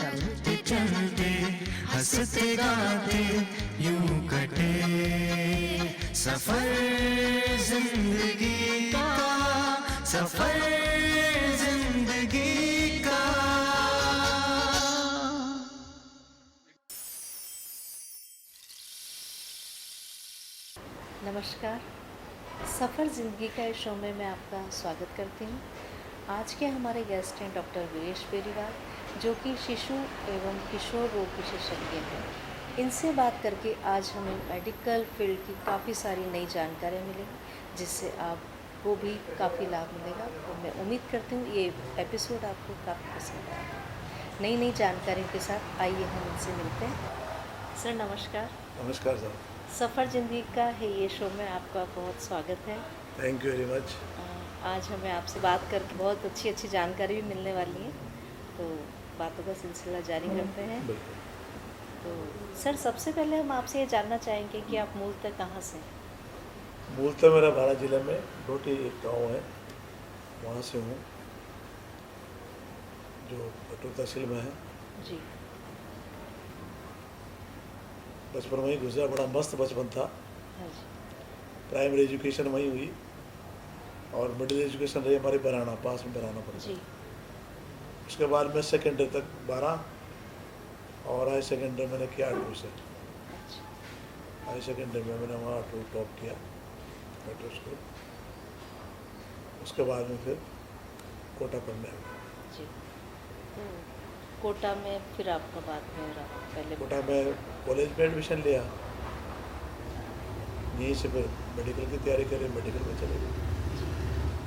चलते चलते हंसते गाते यूं कटे सफर जिंदगी का, सफर जिंदगी का। नमस्कार, सफ़र ज़िंदगी का इस शो में मैं आपका स्वागत करती हूँ। आज के हमारे गेस्ट हैं डॉक्टर वीरेश बेरीवाल, जो कि शिशु एवं किशोर रोग विशेषज्ञ हैं। इनसे बात करके आज हमें मेडिकल फील्ड की काफ़ी सारी नई जानकारी मिलेगी, जिससे आपको भी काफ़ी लाभ मिलेगा। और मैं उम्मीद करती हूँ ये एपिसोड आपको काफ़ी पसंद आएगा। नई नई जानकारियों के साथ आइए हम इनसे मिलते हैं। सर नमस्कार। नमस्कार सर। सफ़र ज़िंदगी का है ये शो में आपका बहुत स्वागत है। Thank you very much. आज हमें आपसे बात करके बहुत अच्छी जानकारी भी मिलने वाली है, तो बातों का सिलसिला जारी करते हैं। बिल्कुल। तो सर सबसे पहले हम आपसे ये जानना चाहेंगे कि आप मूलतः कहाँ से हैं? मूलतः मेरा बारा जिले में डोटी एक गाँव है, वहाँ से हूँ, जो बटूर तहसील में है। जी। बचपन वहीं गुजरा, बड़ा मस्त बचपन था। हाँ जी। प्राइमरी एजुकेशन वहीं हुई और मिडिल एजुकेशन रही हमारी बराना, पास में बराना पड़ा। जी। उसके बाद मैं सेकेंडरी तक 12 और हाई सेकेंडरी मैंने किया 8वीं से। अच्छा। हाई सेकेंडरी में मैंने वहाँ 8वीं टॉप किया मेट्रो स्कूल। उसके बाद में फिर कोटा पढ़ने आ गया। जी। तो कोटा में फिर आपका बाद में रहा पहले? कोटा में कॉलेज में एडमिशन लिया, यहीं से फिर मेडिकल की तैयारी करी, मेडिकल में चले गए।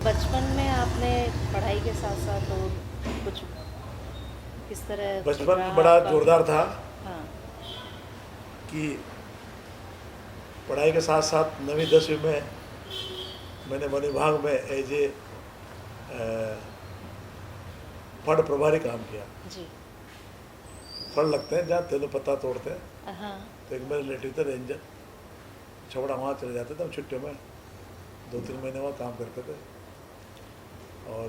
बचपन में आपने पढ़ाई के साथ साथ और कुछ किस तरह? बचपन बड़ा जोरदार था। हाँ। कि पढ़ाई के साथ साथ 9वीं 10वीं में मैंने वन विभाग में एज ए फंड प्रभारी काम किया। जी। फंड लगते हैं जहाँ तेंदुपत्ता तोड़ते हैं। हाँ। तो एक मेरे रिलेटिव थे रेंजर, छबड़ा, वहाँ चले जाते थे हम छुट्टियों में, 2-3 महीने वहाँ काम करते थे। और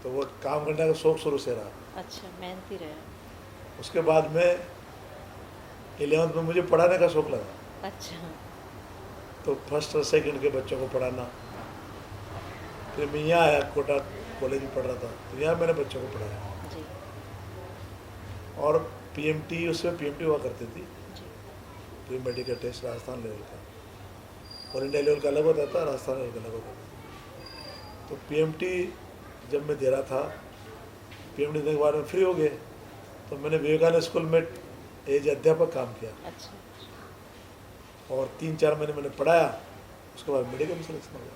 तो वो काम करने का शौक शुरू से रहा। अच्छा, मेहनती रहे। उसके बाद में 11th में मुझे पढ़ाने का शौक लगा। अच्छा। तो फर्स्ट और सेकंड के बच्चों को पढ़ाना। फिर मैं यहाँ आया, कोटा कॉलेज में पढ़ रहा था, तो यहाँ मैंने बच्चों को पढ़ाया। जी। और पीएमटी, उसमें पीएमटी हुआ करती थी, ji. Pre medical test Rajasthan level का, और इंडिया लेवल का अलग होता था, राजस्थान लेवल का अलग होता था। तो पीएमटी जब मैं दे रहा था, पीएमटी देने के बाद में फ्री हो गए, तो मैंने विवेकानंद स्कूल में एज अध्यापक काम किया। अच्छा। और 3-4 महीने मैंने पढ़ाया। उसके बाद मेडिकल में सिलेक्शन हो गया।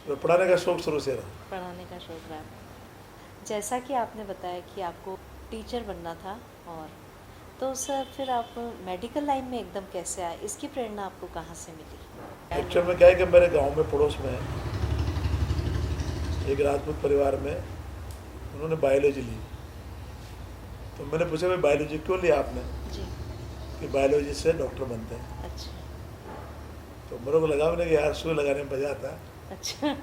तो पढ़ाने का शौक शुरू से रहा। पढ़ाने का शौक रहा। जैसा कि आपने बताया कि आपको टीचर बनना था, और तो सर फिर आप मेडिकल लाइन में एकदम कैसे आए? इसकी प्रेरणा आपको कहाँ से मिली? एक्चुअल में क्या है कि मेरे गांव में पड़ोस में एक राजपूत परिवार में उन्होंने बायोलॉजी ली। तो मैंने पूछा, भाई बायोलॉजी क्यों लिया आपने? जी। कि बायोलॉजी से डॉक्टर बनते हैं। अच्छा। तो मेरे को लगा, मैंने कि यार सुई लगाने में मज़ा आता है। अच्छा।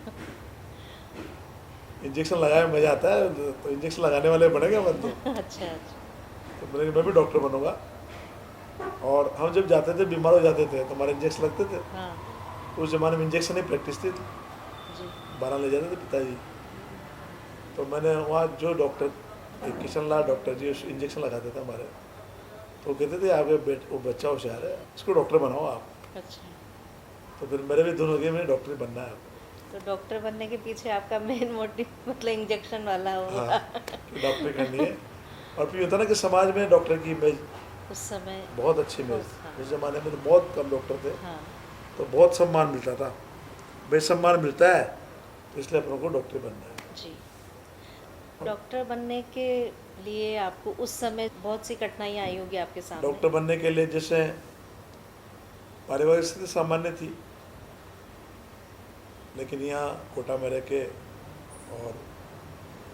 इंजेक्शन लगाने में मज़ा आता है, तो इंजेक्शन लगाने वाले बनेंगे मन तो। अच्छा। तो मैंने कहा मैं भी डॉक्टर बनूंगा। और हम जब जाते थे, बीमार हो जाते थे, तो हमारे इंजेक्शन लगते थे। हाँ। तो उस ज़माने में इंजेक्शन ही प्रैक्टिस थी। जी। 12 ले जाते थे पिताजी। तो मैंने वहाँ जो डॉक्टर किशन लाल डॉक्टर जी इंजेक्शन लगाते थे हमारे, तो कहते थे आपके वो बच्चा होशियार है, इसको डॉक्टर बनाओ आप। अच्छा। तो फिर मेरे भी दोनों के मैंने डॉक्टर बनना है। तो डॉक्टर बनने के पीछे आपका मेन मोटिव मतलब इंजेक्शन वाला होगा। हाँ, डॉक्टर करनी है। और फिर होता ना कि समाज में डॉक्टर की इमेज उस समय बहुत अच्छी इमेज। हाँ। उस ज़माने में तो बहुत कम डॉक्टर थे। हाँ। तो बहुत सम्मान मिलता था। भाई सम्मान मिलता है तो इसलिए अपनों को डॉक्टर बनना है। जी। डॉक्टर बनने के लिए आपको उस समय बहुत सी कठिनाइयाँ आई होगी आपके सामने? डॉक्टर बनने के लिए जैसे पारिवारिक स्थिति सामान्य थी, लेकिन यहाँ कोटा में रह के और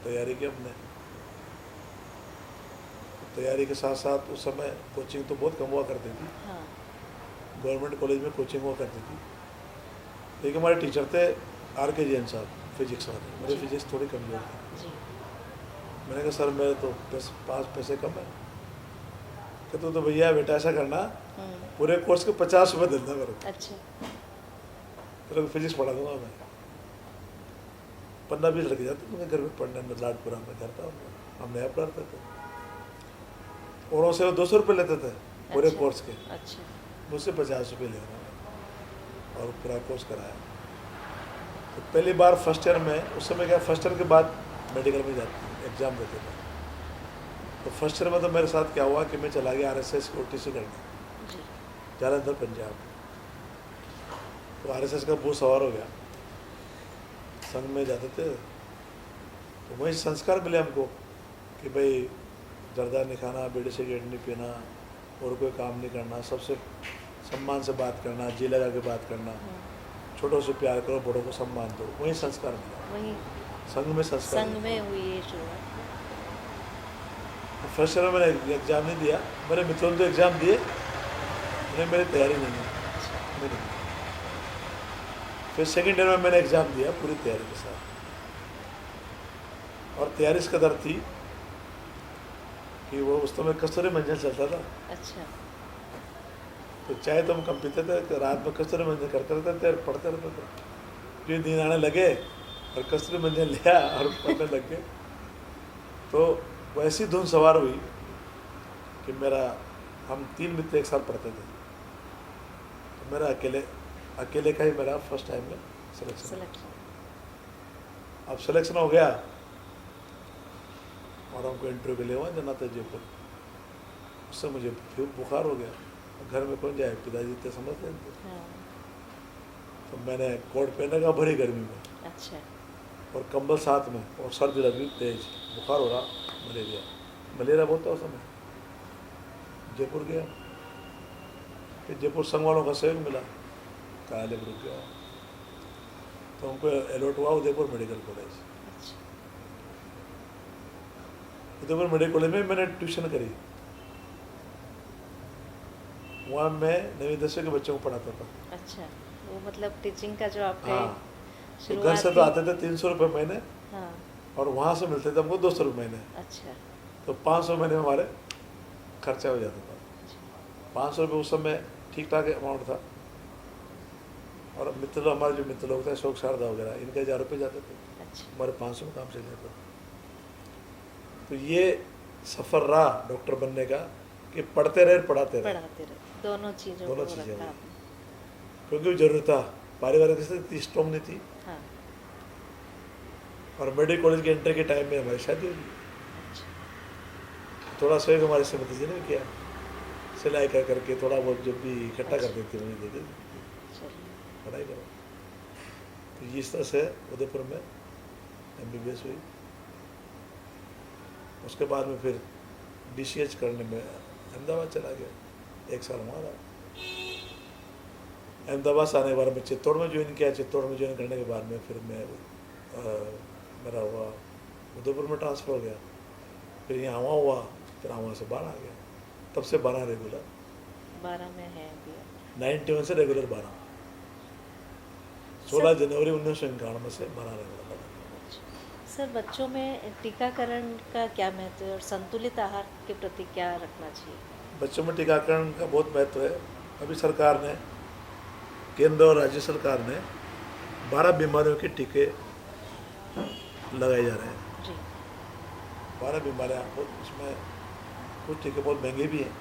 तैयारी की हमने। तैयारी के साथ साथ उस समय कोचिंग तो बहुत कम हुआ करती थी। हाँ। गवर्नमेंट कॉलेज में कोचिंग हुआ करती थी, लेकिन हमारे टीचर थे RK जैन साहब, फिजिक्स वाले। मेरे फिजिक्स थोड़ी कमजोर थी। जी। मैंने कहा सर मेरे तो 5 पैसे कम है। कहते तो भैया बेटा ऐसा करना, पूरे कोर्स के 50 रुपये देना मेरे को, अच्छा। तेरे को फिजिक्स पढ़ा दूंगा मैं। 15-20 लड़के जाते मुझे घर में पढ़ने में, लाडपुरा में घर था, हम नया पढ़ाते थे। और उनसे वो 200 रुपये लेते थे पूरे अच्छा, कोर्स के, अच्छा। मुझसे 50 रुपये ले रहा और पूरा कोर्स कराया। तो पहली बार फर्स्ट ईयर में, उस समय क्या फर्स्ट ईयर के बाद मेडिकल में जाते एग्ज़ाम देते थे। तो फर्स्ट ईयर में तो मेरे साथ क्या हुआ कि मैं चला गया RSS OTC करने, जी। जालंधर पंजाब। तो RSS का भूत सवार हो गया, संघ में जाते थे। तो वही संस्कार मिले हमको कि भाई जर्दा नहीं खाना, बीड़ी सिगरेट नहीं पीना, और कोई काम नहीं करना, सबसे सम्मान से बात करना, जी लगा के बात करना, छोटों से प्यार करो, बड़ों को सम्मान दो। वही संस्कार मिला, वही संघ में संस्कार संघ मिला। में हुई ये शुरुआत। तो फर्स्ट ईयर में मैंने एग्ज़ाम नहीं दिया, मेरे मित्रों ने तो एग्ज़ाम दिए, उन्हें मेरी तैयारी नहीं है मेरी। फिर सेकेंड ईयर में मैंने एग्ज़ाम दिया पूरी तैयारी के साथ, और तैयारी इस कदर थी कि वो उस समय कस्तूरी मंजन चलता था। अच्छा। तो चाय तो हम कम पीते थे, तो रात में कस्तूरी मंजन करते रहते थे और पढ़ते रहते थे। फिर दिन आने लगे और कस्तूरी मंजन लिया और पढ़ने लग गए। तो वैसी धुन सवार हुई कि हम 3 मित्र एक साथ पढ़ते थे। तो मेरा अकेले का ही मेरा फर्स्ट टाइम में सिलेक्शन। अब सिलेक्शन हो गया और हमको इंटरव्यू के लिए वहाँ जाना था जयपुर। उससे मुझे फिर बुखार हो गया, घर में कौन जाए, पिताजी इतने समझते थे। हाँ। तो मैंने कोट पहने का भरी गर्मी में, अच्छा। और कंबल साथ में, और सर्दी लगी तेज, बुखार हो रहा, मलेरिया बहुत था उस समय। जयपुर गया, फिर जयपुर संघ वालों का सहयोग मिला, कार्यालय में रुक गया। तो हमको अलॉट हुआ उदयपुर मेडिकल कॉलेज। अच्छा। उदयपुर मेडिकल कॉलेज में मैंने ट्यूशन करी। वहाँ मैं 9वीं-10वीं के बच्चों को पढ़ाता था। अच्छा, वो मतलब टीचिंग का जो आपका हाँ, तो शुरुआत घर से तो थी। आते थे 300 रुपये महीने, हाँ। और वहाँ से मिलते थे हमको 200 रुपये महीने। अच्छा। तो 500 महीने में हमारे खर्चा हो जाता था। 500 रुपये उस समय ठीक ठाक अमाउंट था। और हमारे जो मित्र लोग थे, अशोक शारदा वगैरह, इनके 1000 रुपये जाते थे, अच्छा। हमारे 500 में काम चल जाता था। तो ये सफ़र रहा डॉक्टर बनने का कि पढ़ते रहे पढ़ाते रहे, पढ़ाते रहे, दोनों चीज़ों दोनों को चीज़ें रखा हुई। आपने। क्योंकि जरूरत था, पारिवारिक स्थिति इतनी स्ट्रॉन्ग नहीं थी। हाँ। और मेडिकल कॉलेज के एंट्री के टाइम में हमारी शादी होगी। अच्छा। थोड़ा सहयोग हमारे श्रीमती जी ने किया, सिलाई कर करके थोड़ा बहुत जो भी इकट्ठा कर देते मुझे दे देते, चलिए। पढ़ाई करो। तो इस तरह से उदयपुर में MBBS हुई। उसके बाद में फिर DCH करने में अहमदाबाद चला गया, 1 साल वहाँ रहा। अहमदाबाद से आने के बाद में चित्तौड़ में ज्वाइन किया। चित्तौड़ में ज्वाइन करने के बाद में फिर मेरा हुआ उदयपुर में ट्रांसफ़र हो गया। फिर यहाँ हुआ, फिर वहाँ से 12 आ गया। तब से 12 रेगुलर, 12 में है अभी। 91 से रेगुलर 12, 16 जनवरी 1991 से 12 रेगुलर। सर, बच्चों में टीकाकरण का क्या महत्व है और संतुलित आहार के प्रति क्या रखना चाहिए? बच्चों में टीकाकरण का बहुत महत्व है। अभी सरकार ने, केंद्र और राज्य सरकार ने 12 बीमारियों के टीके लगाए जा रहे हैं। जी। 12 बीमारियाँ, उसमें कुछ टीके बहुत महंगे भी हैं।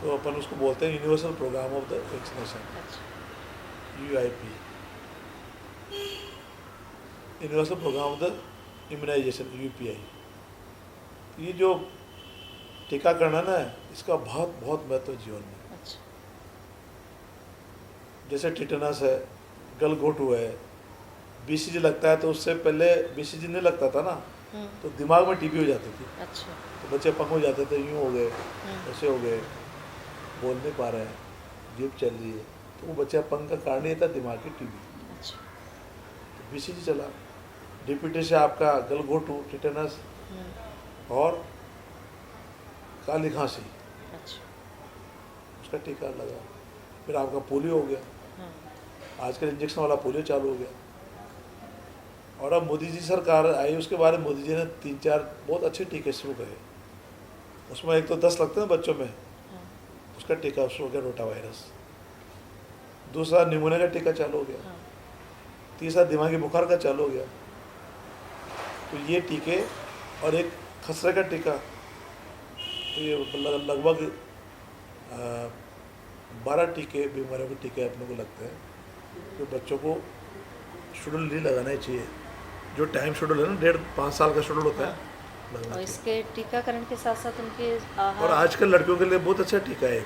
तो अपन उसको बोलते हैं universal programme of the vaccination, अच्छा। UIP, universal programme of the immunisation, UPI। ये जो टीकाकरण है ना, इसका बहुत बहुत महत्व है जीवन में। अच्छा। जैसे टिटेनस है, गलघोटू है, BCG लगता है, तो उससे पहले BCG नहीं लगता था ना, तो दिमाग में TB हो जाती थी। अच्छा। तो बच्चे पंग हो जाते थे, यूँ हो गए, ऐसे हो गए, बोल नहीं पा रहे हैं, जीभ चल रही है। तो वो बच्चे पंग का कारण ये था दिमाग की TB। अच्छा। तो BCG चला, DPT से आपका गलघोटू, टिटेनस और काली खांसी, अच्छा। उसका टीका लगा। फिर आपका पोलियो हो गया, हाँ। आजकल इंजेक्शन वाला पोलियो चालू हो गया। और अब मोदी जी सरकार आई, उसके बाद मोदी जी ने 3-4 बहुत अच्छे टीके शुरू करे। उसमें एक तो 10 लगते हैं बच्चों में, हाँ, उसका टीका शुरू हो गया, रोटा वायरस। दूसरा निमोनिया का टीका चालू हो गया। हाँ, तीसरा दिमागी बुखार का चालू हो गया। तो ये टीके और एक खसरे का टीका, तो ये लगभग 12 टीके, बीमारियों के टीके अपने को लगते हैं, जो बच्चों को शेड्यूल नहीं लगाना ही चाहिए। जो टाइम शेड्यूल है ना, 1.5-5 साल का शेड्यूल होता है, लगना और चाहिए। इसके टीकाकरण के साथ साथ उनके आहार। और आजकल लड़कियों के लिए बहुत अच्छा टीका है।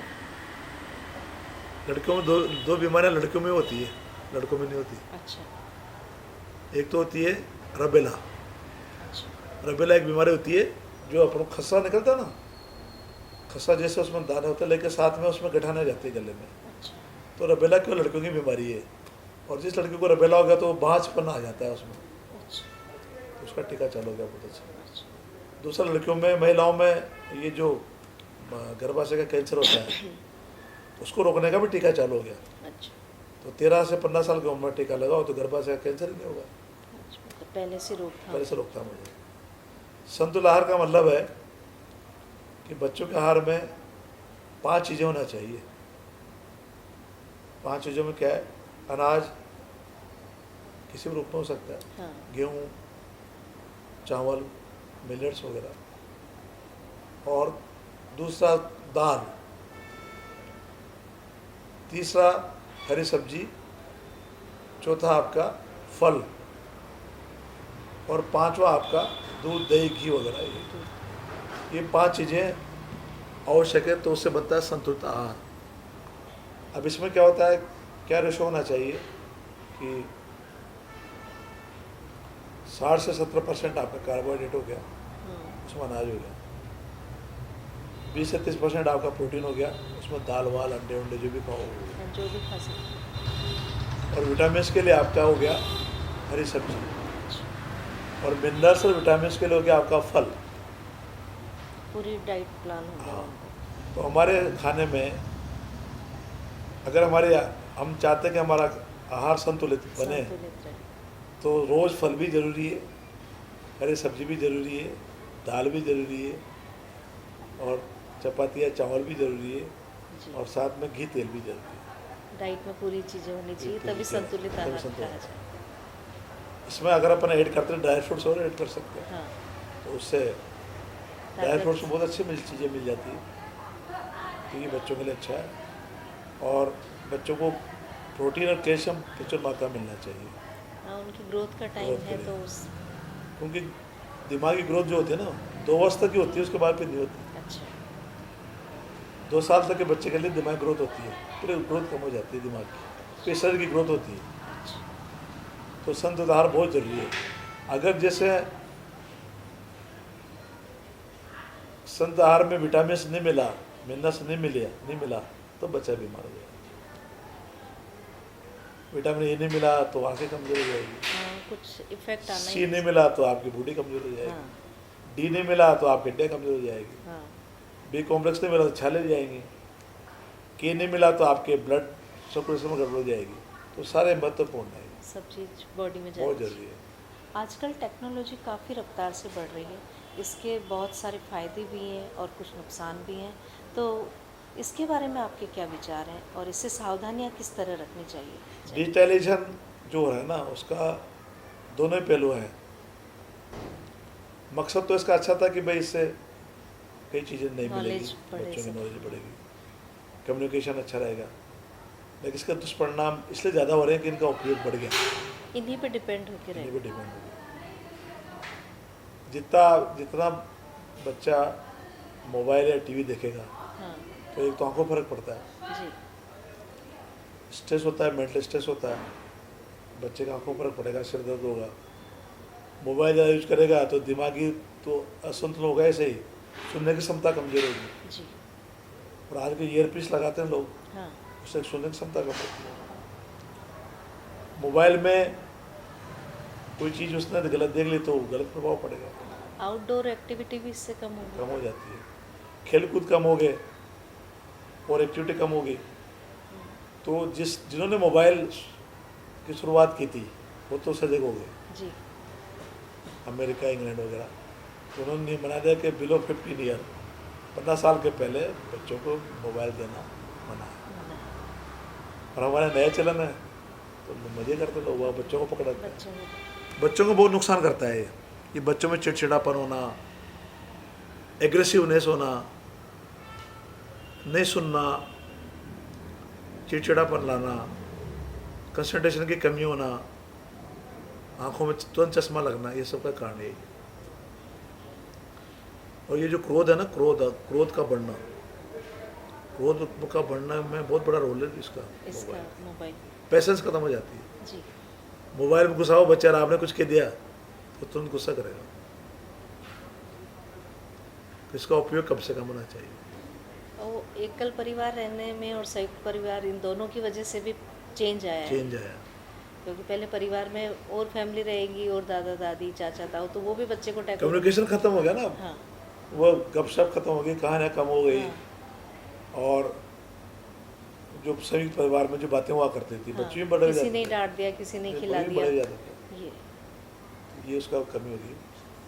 लड़कियों में दो बीमारियां लड़कियों में होती है, लड़कों में नहीं होती। अच्छा, एक तो होती है रबेला। अच्छा, रबेला एक बीमारी होती है जो अपन खस्सा निकलता है ना, खस्सा जैसे उसमें दाने होते हैं, लेकिन साथ में उसमें गठाने जाती है गले में। अच्छा, तो रबेला क्यों लड़कियों की बीमारी है, और जिस लड़की को रबेला हो गया तो बाँझपन आ जाता है उसमें, अच्छा, तो उसका टीका चालू हो गया, बहुत अच्छा। अच्छा, दूसरा लड़कियों में, महिलाओं में ये जो गर्भाशय का कैंसर होता है, उसको रोकने का भी टीका चालू हो गया। अच्छा, तो 13 से 15 साल की उम्र में टीका लगाओ तो गर्भाशय का कैंसर ही नहीं होगा, अच्छा, मतलब पहले से रोकथाम। पहले से रोकथाम हो जाएगा। संतुलित आहार का मतलब है कि बच्चों के आहार में 5 चीज़ें होना चाहिए। 5 चीज़ों में क्या है? अनाज किसी भी रूप में हो सकता है, हाँ, गेहूँ, चावल, मिलेट्स वगैरह। और दूसरा दाल, तीसरा हरी सब्जी, चौथा आपका फल, और पांचवा आपका दूध, दही, घी वगैरह। ये 5 चीज़ें आवश्यक है, तो उससे बनता है संतुलित आहार। अब इसमें क्या होता है, क्या रेशो होना चाहिए कि 60 से 70% आपका कार्बोहाइड्रेट हो गया, उसमें अनाज हो गया। 20 से 30% आपका प्रोटीन हो गया, उसमें दाल वाल, अंडे वंडे जो भी खाओ। हाँ, जो भी खा सकते। और विटामिन के लिए आपका हो गया हरी सब्जी, और मिनरल्स और विटामिन के लिए हो गया आपका फल। पूरी डाइट प्लान हो गया हाँ। उनका। तो हमारे खाने में अगर हम चाहते हैं कि हमारा आहार संतुलित बने, संतुलित रहे। तो रोज़ फल भी ज़रूरी है, हरी सब्जी भी ज़रूरी है, दाल भी ज़रूरी है, और चपाती या चावल भी ज़रूरी है, जी, और साथ में घी तेल भी ज़रूरी है। डाइट में पूरी चीज़ें होनी चाहिए, पूरी तभी चीज़ें, संतुलित तभी आहार संतुलित। कहा जाए। इसमें अगर अपन ऐड करते हैं ड्राई फ्रूट्स और ऐड कर सकते हैं, हाँ, तो उससे ड्राई फ्रूट्स में बहुत अच्छी चीज़ें मिल जाती है, तो ये बच्चों के लिए अच्छा है। और बच्चों को प्रोटीन और कैल्शियम प्रचुर मात्रा मिलना चाहिए, हाँ, उनकी ग्रोथ का टाइम ग्रोथ के है लिए। तो उस। क्योंकि दिमागी ग्रोथ जो होती है ना, 2 वर्ष तक की होती है, उसके बाद फिर नहीं होती। अच्छा, 2 साल तक के बच्चे के लिए दिमाग ग्रोथ होती है, फिर ग्रोथ कम हो जाती है दिमाग की, फिर शरीर की ग्रोथ होती है। अच्छा, तो संतुलित आहार बहुत ज़रूरी है। अगर जैसे संतुलित आहार में विटामिन नहीं मिला, मिनरल्स नहीं मिला, तो बच्चा बीमार हो जाएगा। विटामिन ए नहीं मिला तो आंखें कमजोर हो जाएगी, हाँ, कुछ इफेक्ट आना सी नहीं मिला तो आपकी बॉडी कमजोर हो जाएगी, हाँ, डी नहीं मिला तो आपकी हड्डियाँ कमजोर हो जाएगी, हाँ, बी कॉम्प्लेक्स नहीं मिला तो छाले हो जाएंगी, के नहीं मिला तो आपके ब्लड सर्कुलेशन में गड़बड़ हो जाएगी। तो सारे महत्वपूर्ण है, सब चीज़ बॉडी में बहुत जाए। जरूरी है। आजकल टेक्नोलॉजी काफ़ी रफ्तार से बढ़ रही है, इसके बहुत सारे फ़ायदे भी हैं और कुछ नुकसान भी हैं, तो इसके बारे में आपके क्या विचार हैं और इससे सावधानियां किस तरह रखनी चाहिए? डिजिटलाइजेशन जो है ना, उसका दोनों ही पहलू हैं। मकसद तो इसका अच्छा था कि भाई इससे कई चीज़ें नहीं Knowledge मिलेगी, बढ़े बच्चों की सब। नॉलेज बढ़ेगी, कम्युनिकेशन अच्छा रहेगा, लेकिन इसका दुष्परिणाम इसलिए ज़्यादा हो रहे हैं कि इनका उपयोग बढ़ गया, इन्हीं पे डिपेंड होकर इन्हीं रहे। पे डिपेंड हो गया। जितना बच्चा मोबाइल या टीवी देखेगा, हाँ, तो एक तो आंखों पर फर्क पड़ता है, जी, स्ट्रेस होता है, मेंटल स्ट्रेस होता है, बच्चे का आंखों पर फर्क पड़ेगा, सिर दर्द होगा। मोबाइल ज़्यादा यूज करेगा तो दिमागी तो असंतुलन होगा, ऐसे ही सुनने की क्षमता कमजोर होगी। जी, और आज के ईयर पीस लगाते हैं लोग, हाँ, उससे सुनने की क्षमता कम होती है। मोबाइल में कोई चीज़ उसने गलत देख ली तो गलत प्रभाव पड़ेगा, आउटडोर एक्टिविटी भी इससे कम होगी। कम हो जाती है, खेल कूद कम हो गए और एक्टिविटी कम होगी। तो जिन्होंने मोबाइल की शुरुआत की थी वो तो सजग हो गए, जी, अमेरिका, इंग्लैंड वगैरह, तो उन्होंने नियम बना दिया कि बिलो 15 ईयर 15 साल के पहले बच्चों को मोबाइल देना मना है। और हमारे नया चलन है तो मजे करते लोग, वह बच्चों को पकड़ते हैं। बच्चों को बच्चों को बहुत नुकसान करता है ये बच्चों में चिड़चिड़ापन होना, एग्रेसिवनेस होना, नहीं सुनना, चिड़चिड़ापन लाना, कंसंट्रेशन की कमी होना, आंखों में तुरंत चश्मा लगना, ये सब का कारण है। और ये जो क्रोध है ना, क्रोध का बढ़ना में बहुत बड़ा रोल है इसका मोबाइल। पेशेंस खत्म हो जाती है। जी। मोबाइल में घुसा हो बच्चा, आपने कुछ कह दिया तो तुरंत गुस्सा करेगा। इसका उपयोग कम से कम होना चाहिए। और एकल परिवार रहने में और संयुक्त परिवार, इन दोनों की वजह से भी चेंज आया है। क्योंकि पहले परिवार में और फैमिली रहेगी और दादा दादी चाचा ताऊ, तो वो भी बच्चे को कम्युनिकेशन खत्म हो गया ना। हाँ। वो गपशप खत्म हो गई, कहानियाँ कम हो गई। हाँ। और जो संयुक्त परिवार में जो बातें हुआ करती थी, हाँ। बच्चे भी बड़े किसी ने डांट दिया, किसी ने खिला दिया, ये उसका कमी होगी।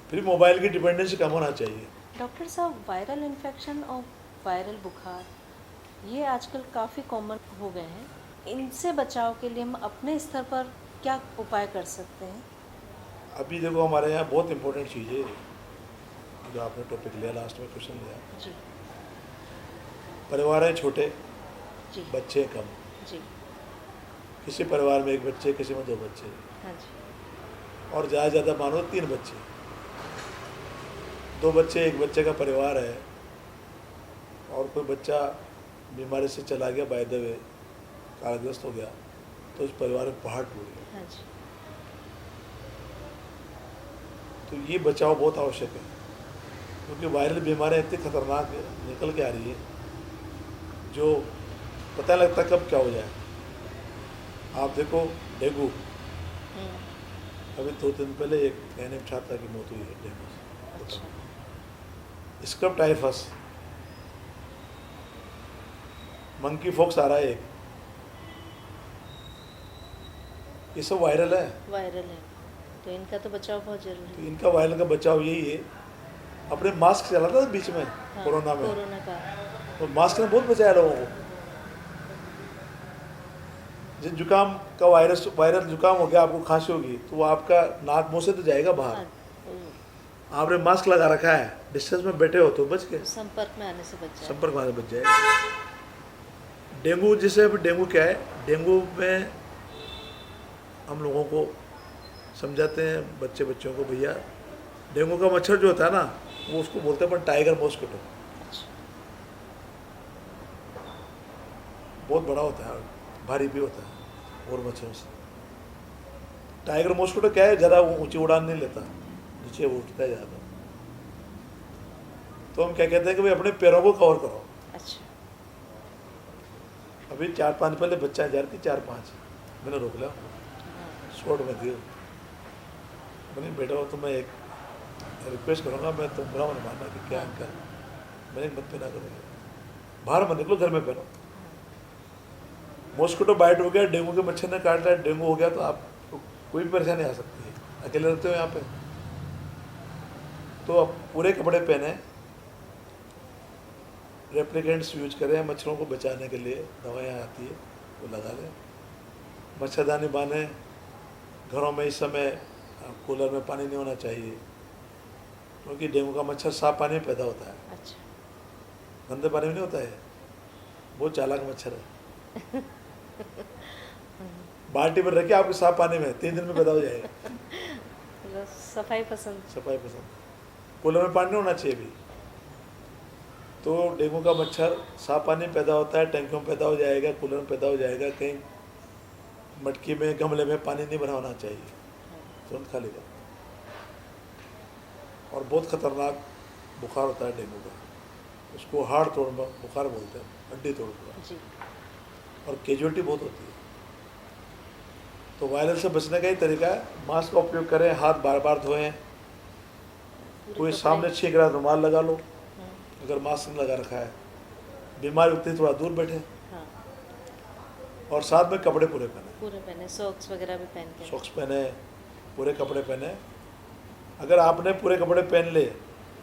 फिर मोबाइल की डिपेंडेंसी कम होना चाहिए। डॉक्टर साहब, वायरल इन्फेक्शन और वायरल बुखार ये आजकल काफ़ी कॉमन हो गए हैं। इनसे बचाव के लिए हम अपने स्तर पर क्या उपाय कर सकते हैं? अभी देखो हमारे यहाँ बहुत इंपॉर्टेंट चीज़ है जो आपने टॉपिक लिया, लास्ट में क्वेश्चन लिया जी। परिवार है छोटे, जी। बच्चे कम। जी। किसी परिवार में 1 बच्चे, किसी में 2 बच्चे। हाँ जी। और ज़्यादा मानो 3 बच्चे, 2 बच्चे, 1 बच्चे का परिवार है, और कोई बच्चा बीमारी से चला गया, बाय द वे कालग्रस्त हो गया, तो उस परिवार में पहाड़ टूट गया। हाँ जी। तो ये बचाव बहुत आवश्यक है, क्योंकि वायरल बीमारियाँ इतनी खतरनाक निकल के आ रही है जो पता लगता कब क्या हो जाए। आप देखो डेंगू, अभी 2 दिन पहले एक नए छात्रा की मौत हुई है डेंगू से। अच्छा। स्क्रब टाइफस, मंकी फॉक्स आ रहा है एक, ये सब वायरल है। वायरल है, तो इनका तो बचाव बहुत जरूरी तो है। इनका वायरल का बचाव यही है, अपने मास्क चला था बीच में। हाँ, कोरोना में कोरोना का। तो मास्क ने बहुत बचाया लोगों को। जिस जुकाम का वायरल जुकाम हो गया, आपको खांसी होगी, तो वो आपका नाक मुंह से तो जाएगा बाहर। हाँ, आपने मास्क लगा रखा है, डिस्टेंस में बैठे हो तो बच गए, संपर्क में आने से बच जाए। संपर्क में आने बच जाएगा। डेंगू, जिसे डेंगू क्या है, डेंगू में हम लोगों को समझाते हैं, बच्चों को, भैया डेंगू का मच्छर जो होता है ना, वो उसको बोलते हैं टाइगर मॉस्किटो। बहुत बड़ा होता है, भारी भी होता है और मच्छरों से। टाइगर मॉस्किटो क्या है, ज़्यादा ऊंची उड़ान नहीं लेता, नीचे उठता है ज़्यादा। तो हम क्या कहते हैं कि भाई अपने पैरों को कवर करो। अच्छा। अभी 4-5 पहले बच्चा जा रही थी, 4-5 मैंने रोक लिया, शॉर्ट में दियो। मैंने बेटा हो तो मैं एक रिक्वेस्ट करूँगा, मैं तुम बुरा मत मानना कि क्या इनका, मैंने मत पहना करूँगा, बाहर मत निकलो, घर में पहनो। मॉस्किटो बाइट हो गया, डेंगू के मच्छर ने काट लिया, डेंगू हो गया, तो आपको कोई भी परेशानी आ सकती है। अकेले रहते हो यहाँ पे, तो आप पूरे कपड़े पहने, रेप्लिकेंट्स यूज करें, मच्छरों को बचाने के लिए दवाइयाँ आती है वो लगा लें, मच्छरदानी बांधें। घरों में इस समय कूलर में पानी नहीं होना चाहिए, क्योंकि डेंगू का मच्छर साफ पानी में पैदा होता है। अच्छा। गंदे पानी में नहीं होता है, बहुत चालाक मच्छर है। बाल्टी में रखिए आपके साफ पानी में, 3 दिन में पैदा हो जाएगा। सफाई पसंद। सफाई पसंद। कूलर में पानी नहीं होना चाहिए भी। तो डेंगू का मच्छर साफ पानी में पैदा होता है, टैंकियों में पैदा हो जाएगा, कूलर में पैदा हो जाएगा, कहीं मटकी में, गमले में पानी नहीं भरा होना चाहिए, तुरंत खा लेगा। और बहुत खतरनाक बुखार होता है डेंगू का, उसको हाड़ तोड़ बुखार बोलते हैं, हड्डी तोड़ बुखार, जी। और कैजुअलिटी बहुत होती है। तो वायरल से बचने का ही तरीका है, मास्क का उपयोग करें, हाथ बार बार धोएं, कोई सामने छींक रहा रुमाल लगा लो, अगर मास्क नहीं लगा रखा है, बीमार व्यक्ति थोड़ा दूर बैठे। हाँ। और साथ में कपड़े पूरे पहने, पूरे पहने, सॉक्स वगैरह भी पहन के, सॉक्स पहने, पूरे कपड़े पहने, अगर आपने पूरे कपड़े पहन ले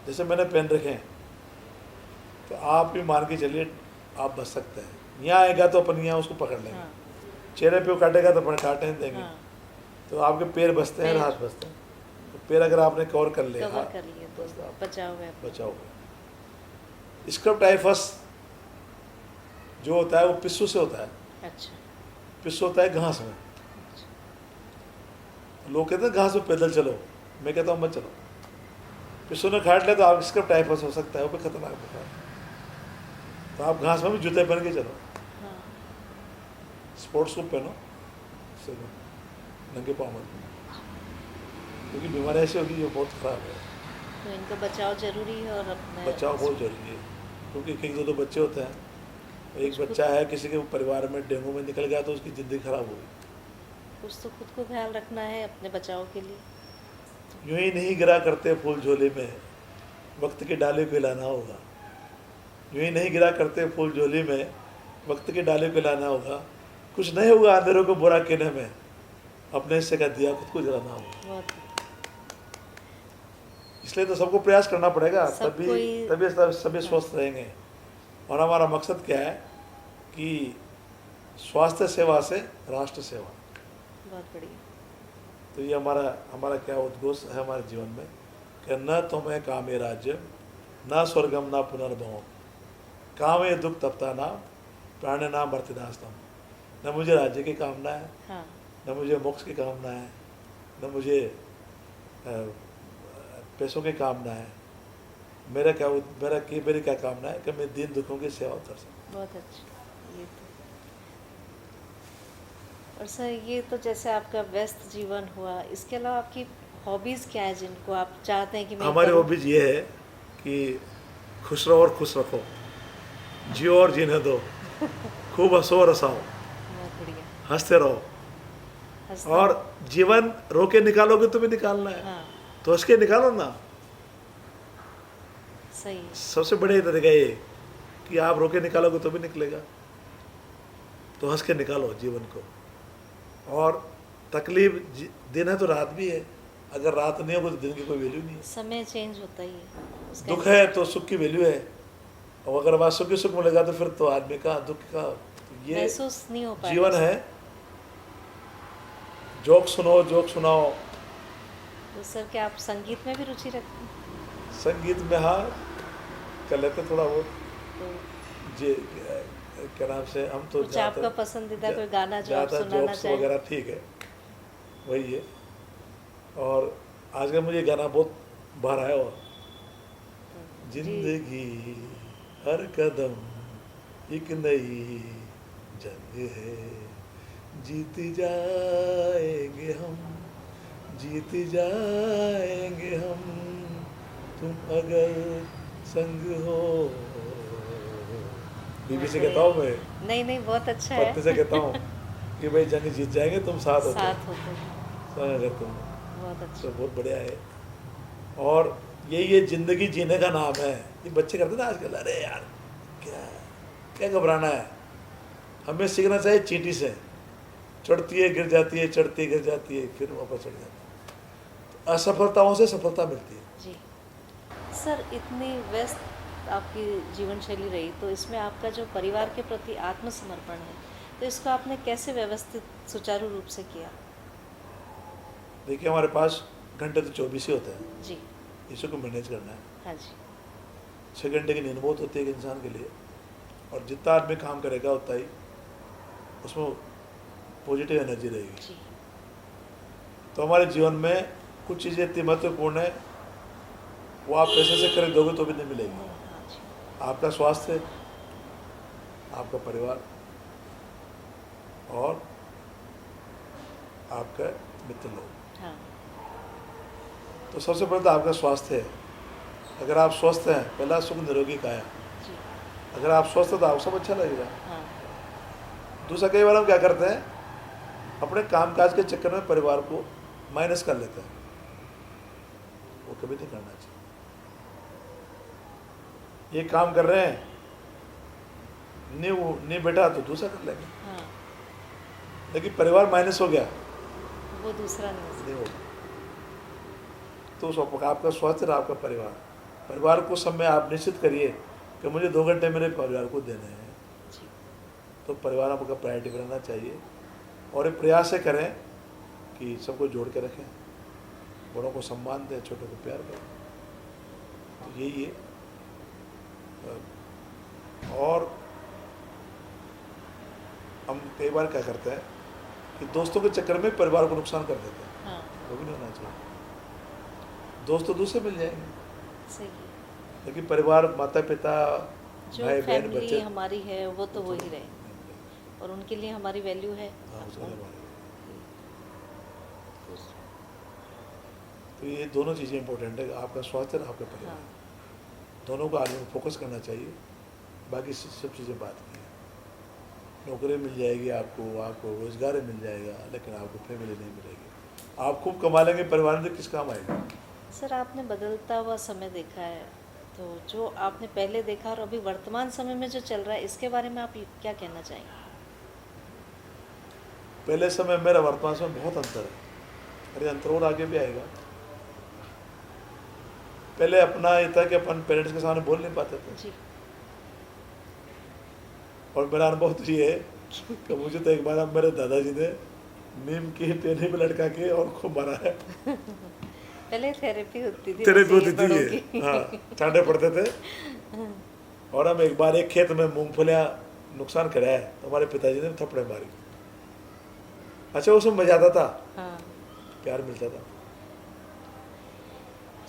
जैसे मैंने पहन रखे हैं तो आप भी मान के चलिए आप बच सकते हैं। यहाँ आएगा तो अपन यहाँ उसको पकड़ लेंगे, हाँ चेहरे पे वो काटेगा तो अपन काटने नहीं देंगे। हाँ तो आपके पैर बचते हैं और पैर। हाथ बचते हैं। तो पैर अगर आपने कवर कर लिया कवर कर लिए तो बस आप बचाव है। बचाओ। स्क्रब टाइफस जो होता है वो पिस्सू से होता है। अच्छा पिस्सू होता है घास में। लोग कहते हैं घास में पैदल चलो, मैं कहता हूँ मत चलो। पिस्सू ने काट लिया तो आप स्क्रब टाइफस हो सकता है, वो भी खतरनाक होता है। तो आप घास में भी जूते पहन के चलो, हाँ स्पोर्ट्स शू पहनो, नंगे पाँव मत, क्योंकि बीमारी ऐसी होगी जो बहुत खराब है। तो इनका बचाव जरूरी है और अपने बचाव बहुत जरूरी है, क्योंकि कई दो बच्चे होते हैं। एक बच्चा है किसी के परिवार में डेंगू में निकल गया तो उसकी ज़िंदगी खराब होगी। कुछ तो खुद को ख्याल रखना है अपने बचाव के लिए। यूं ही नहीं गिरा करते फूल झोले में, वक्त के डाले को हिलाना होगा। यूं ही नहीं गिरा करते फूल झोले में, वक्त के डाले को हिलाना होगा। कुछ नहीं होगा अंधेरों को बुरा कहने में, अपने हिस्से का दिया खुद को जलाना होगा। बहुत इसलिए तो सबको प्रयास करना पड़ेगा, सब तभी कोई- तभी सभी स्वस्थ रहेंगे। और हमारा मकसद क्या है कि स्वास्थ्य सेवा से राष्ट्र सेवा। बहुत बढ़िया। तो ये हमारा क्या उद्घोष है हमारे जीवन में कि न तुम्हें कामे राज्य न स्वर्गम न पुनर्भवम, कामे दुख तप्ता नाम प्राण नाम भर्तिदास्तम। न मुझे राज्य की कामना है, हाँ न मुझे मोक्ष की कामना है, न मुझे पैसों की कामना है। मेरी क्या कामना है कि मैं दीन दुखों की सेवा कर सकूँ। बहुत अच्छा। ये तो और सर ये तो जैसे आपका व्यस्त जीवन हुआ, इसके अलावा आपकी हॉबीज़ क्या है जिनको आप चाहते हैं कि मैं हमारी करूं? हॉबीज ये है कि खुश रहो और खुश रखो, जियो और जीने दो, खूब हंसो और हंसाओ, बहुत बढ़िया। हंसते रहो। हंसना- और जीवन रोके निकालोगे तो भी निकालना है, हाँ तो हंस के निकालो ना। सही है। सबसे बड़े तरीका ये कि आप रोके निकालोगे तो भी निकलेगा। तो हंस के निकालो जीवन को। और तकलीफ दिन है तो रात भी है, अगर रात नहीं होगी तो दिन की कोई वैल्यू नहीं है। समय चेंज होता ही है उसका। दुख है तो सुख की वैल्यू है, और अगर वहाँ सुख ही सुख मिलेगा तो फिर तो आदमी का दुख का ये महसूस नहीं हो पाएगा। जीवन है। जोक सुनो, जोक सुनाओ। तो सर क्या आप संगीत में भी रुचि रखते हैं? संगीत में हाँ कर लेते थोड़ा बहुत। तो जे क्या नाम से हम तो कुछ आपका पसंदीदा कोई गाना जो आप सुनाना जोक्स चाहें? वगैरह ठीक है, वही है। और आजकल मुझे गाना बहुत बाहर आया हुआ, जी। जिंदगी हर कदम एक नई जंग है, जीत जाएंगे हम, जीत जाएंगे हम, तुम अगर संग हो। बीबी से कहता हूँ मैं, नहीं नहीं बहुत अच्छा है। पत्नी से कहता हूँ कि भाई जंग जीत जाएंगे, तुम साथ होते साथ होते हैं। संग अगर तुम। बहुत तो अच्छा। बहुत बढ़िया है। और ये जिंदगी जीने का नाम है। ये बच्चे करते ना आजकल, अरे यार क्या क्या घबराना है, हमें सीखना चाहिए चींटी से, चढ़ती है गिर जाती है, चढ़ती है गिर जाती है, फिर वापस चढ़ जाती है। तो असफलताओं से सफलता मिलती है। जी सर, इतनी व्यस्त आपकी जीवन शैली रही, तो इसमें आपका जो परिवार के प्रति आत्मसमर्पण है, तो इसको आपने कैसे व्यवस्थित सुचारू रूप से किया? देखिए हमारे पास घंटे तो 24 ही होते हैं, जी इसी को मैनेज करना है। हाँ जी। 6 घंटे की नींद बहुत होती है एक इंसान के लिए, और जितना आदमी काम करेगा उतना ही उसमें पॉजिटिव एनर्जी रहेगी। जी तो हमारे जीवन में कुछ चीज़ें इतनी महत्वपूर्ण है, वो आप पैसे से खरीदोगे तो भी नहीं मिलेगी। हाँ जी। आपका स्वास्थ्य, आपका परिवार और आपका मित्र लोग। हाँ तो सबसे पहले तो आपका स्वास्थ्य है। अगर आप स्वस्थ हैं, पहला सुख निरोगी काया। जी अगर आप स्वस्थ हैं तो आपको सब अच्छा लगेगा। हाँ दूसरा, कई बार हम क्या करते हैं, अपने कामकाज के चक्कर में परिवार को माइनस कर लेते हैं, वो कभी नहीं करना चाहिए। ये काम कर रहे हैं, नहीं बेटा तो दूसरा कर लेंगे, हाँ, लेकिन परिवार माइनस हो गया वो दूसरा नहीं। नहीं होगा। तो आपका स्वास्थ्य और आपका परिवार को समय आप निश्चित करिए कि मुझे 2 घंटे मेरे परिवार को देने हैं। जी। तो परिवार आपका प्रायोरिटी बनाना चाहिए और एक प्रयास से करें कि सबको जोड़ के रखें, बड़ों को सम्मान दें, छोटों को प्यार करें। तो यही है। और हम कई बार क्या करते हैं कि दोस्तों के चक्कर में परिवार को नुकसान कर देते हैं। हाँ, वो भी नहीं होना चाहिए। दोस्त तो दूसरे मिल जाएंगे, सही है। लेकिन परिवार, माता पिता, जो भाई बहन, फैमिली बच्चे, हमारी है वो तो वही रहे, और उनके लिए हमारी वैल्यू है। हाँ, वो अपना- सारे हमारे। तो ये दोनों चीज़ें इंपॉर्टेंट है, आपका स्वास्थ्य और आपका परिवार, हाँ, दोनों को आदमी को फोकस करना चाहिए। बाकी सब चीज़ें बात की है। नौकरी मिल जाएगी आपको रोजगार मिल जाएगा, लेकिन आपको फैमिली नहीं मिलेगी। आप खूब कमा लेंगे, परिवार में किस काम आएगा। सर आपने बदलता हुआ समय देखा है, तो जो आपने पहले देखा और अभी वर्तमान समय में जो चल रहा है इसके बारे में आप क्या कहना चाहेंगे? पहले समय मेरा वर्तमान समय बहुत अंतर है। अरे अंतर और आगे भी आएगा। पहले अपना ये था कि अपन पेरेंट्स के सामने बोल नहीं पाते थे, जी। और मेरा अनुभव तो ये है कि मुझे तो एक बार अब मेरे दादाजी ने नीम की टहनी में लटका के और खूब मारा है। पहले थेरेपी होती थी, तेरे वैसे को ये दी बड़ों है, की। हाँ, चांटे पड़ते थे। और हम एक बार एक खेत में मूंगफलियां नुकसान कराया, तो हमारे पिताजी ने थप्पड़े मारी। अच्छा, उसमें मजा आता था, हाँ, प्यार मिलता था।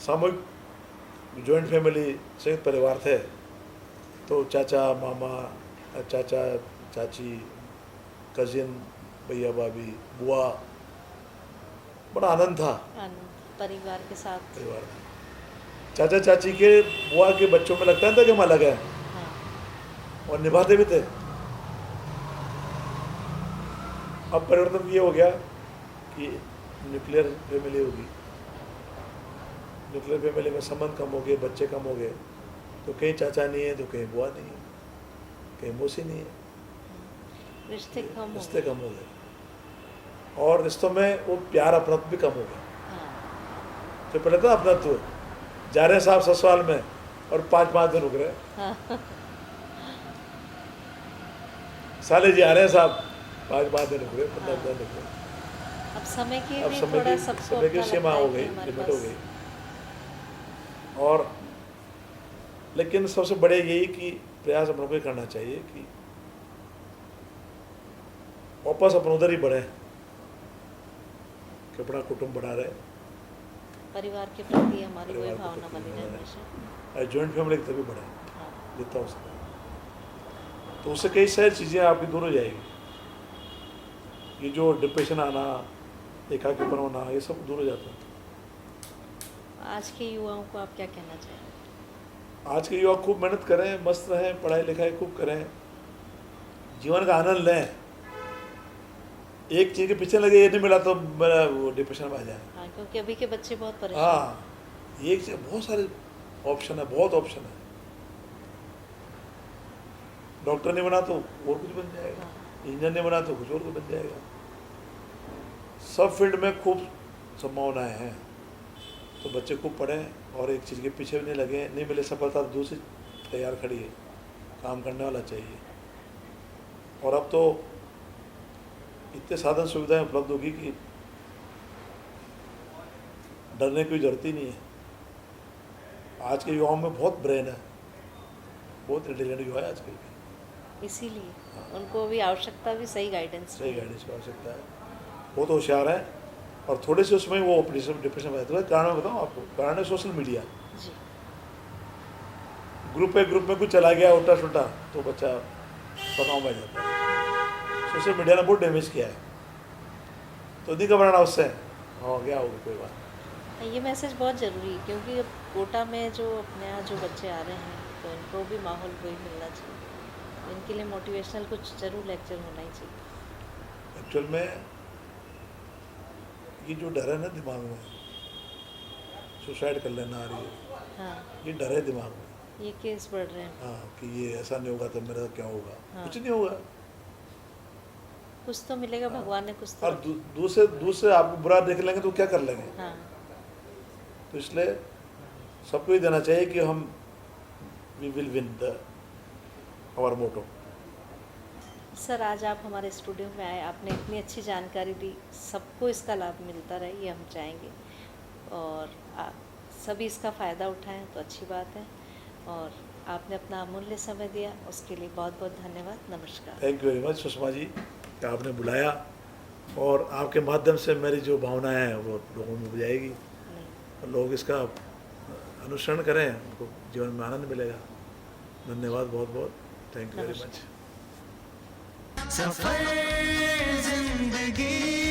सामूहिक जॉइंट फैमिली, संयुक्त परिवार थे, तो चाचा मामा, चाचा चाची, कजिन, भैया भाभी, बुआ, बड़ा आनंद था परिवार के साथ। परिवार में। चाचा चाची के, बुआ के बच्चों में लगता था कि हम अलग हैं, हाँ, और निभाते भी थे। अब परिवर्तन ये हो गया कि न्यूक्लियर फैमिली होगी। न्यूक्लियर फैमिली में संबंध कम हो गए, बच्चे कम हो गए, तो कहीं चाचा नहीं है, तो कहीं बुआ नहीं है, कहीं मौसी नहीं है, रिश्ते कम हो रिश्ते गए। कम हो गए, और रिश्तों में वो प्यार अपनत्व भी कम हो गया। हाँ, तो पहले था अपनत्व, जा रहे साहब ससुराल में और 5-5 दिन रुक रहे, हाँ, साले जी आ रहे हैं साहब, 5-5 दिन रुक रहे, 15 दिन रुक रहे। अब समय की अब भी समय थोड़ा की सबको समय की अपना सीमा लगता हो है गई, कि हमारे लिमिट हो पास- गई। और लेकिन सबसे बड़े यही कि प्रयास हम लोग को करना चाहिए कि वापस अपन उधर ही बढ़े कि अपना कुटुंब बढ़ा रहे, परिवार के प्रति हमारी वही परिवार के भावना प्रति बनी रहे बना हमेशा। और जॉइंट फैमिली तभी बढ़े हाँ, जितना हो सके। तो उससे कई सारी चीज़ें आपकी दूर हो जाएगी। ये जो डिप्रेशन आना, एकाकीपन होना, ये सब दूर हो जाता है। आज के युवाओं को आप क्या कहना चाहेंगे? आज के युवा खूब मेहनत करें, मस्त रहें, पढ़ाई लिखाई खूब करें, जीवन का आनंद लें। एक चीज़ के पीछे लगे, ये नहीं मिला तो मेरा वो डिप्रेशन में आ जाए। हाँ, क्योंकि अभी के बच्चे बहुत परेशान हाँ, ये एक चीज़, बहुत सारे ऑप्शन है, बहुत ऑप्शन है। डॉक्टर नहीं बना तो और कुछ बन जाएगा, हाँ, इंजीनियर नहीं बना तो कुछ और कुछ बन जाएगा। सब फील्ड में खूब संभावनाएं हैं। तो बच्चे खूब पढ़ें और एक चीज़ के पीछे भी नहीं लगे। नहीं मिले सफलता तो दूसरी तैयार खड़ी है, काम करने वाला चाहिए। और अब तो इतने साधन सुविधाएं उपलब्ध होगी कि डरने की जरूरत ही नहीं है। आज के युवाओं में बहुत ब्रेन है, बहुत इंटेलिजेंट युवा है आजकल के। इसीलिए उनको भी आवश्यकता भी सही गाइडेंस सही गाइडेंस की आवश्यकता है। बहुत होशियार है और थोड़े से उसमें वो डिप्रेशन में रहते हैं। कारण मैं बताऊँ आपको, कारण है सोशल मीडिया। जी। ग्रुप में कुछ चला गया उल्टा सुल्टा तो बच्चा बताओ भाई जाता है। सोशल मीडिया ने बहुत डैमेज किया है, तो नहीं घबराना उससे, हो गया होगा कोई बात। ये मैसेज बहुत ज़रूरी है, क्योंकि अब कोटा में जो अपने यहाँ जो बच्चे आ रहे हैं तो इनको भी माहौल वही मिलना चाहिए। इनके लिए मोटिवेशनल कुछ ज़रूर लेक्चर होना ही चाहिए। एक्चुअल में ये जो डर है ना दिमाग में, सुसाइड कर लेना आ रही है, हाँ, ये डर है दिमाग में। ये केस बढ़ रहे हैं। हाँ, कि ये ऐसा नहीं होगा तो मेरा क्या होगा। हाँ। कुछ नहीं होगा। कुछ तो मिलेगा, भगवान ने कुछ तो और दूसरे आपको बुरा देख लेंगे तो क्या कर लेंगे। हाँ, तो इसलिए सबको ये देना चाहिए कि हम we will win the our motto. Sir, आज आप हमारे स्टूडियो में आए, आपने इतनी अच्छी जानकारी दी, सबको इसका लाभ मिलता रहे ये हम चाहेंगे, और सभी इसका फ़ायदा उठाएं तो अच्छी बात है। और आपने अपना अमूल्य समय दिया, उसके लिए बहुत बहुत धन्यवाद। नमस्कार। Thank you very much Sushma ji कि आपने बुलाया, और आपके माध्यम से मेरी जो भावनाएं हैं वो लोगों में बुझाएगी, और लोग इसका अनुसरण करें, उनको जीवन में आनंद मिलेगा। धन्यवाद बहुत बहुत, थैंक यू वेरी मच। सफर जिंदगी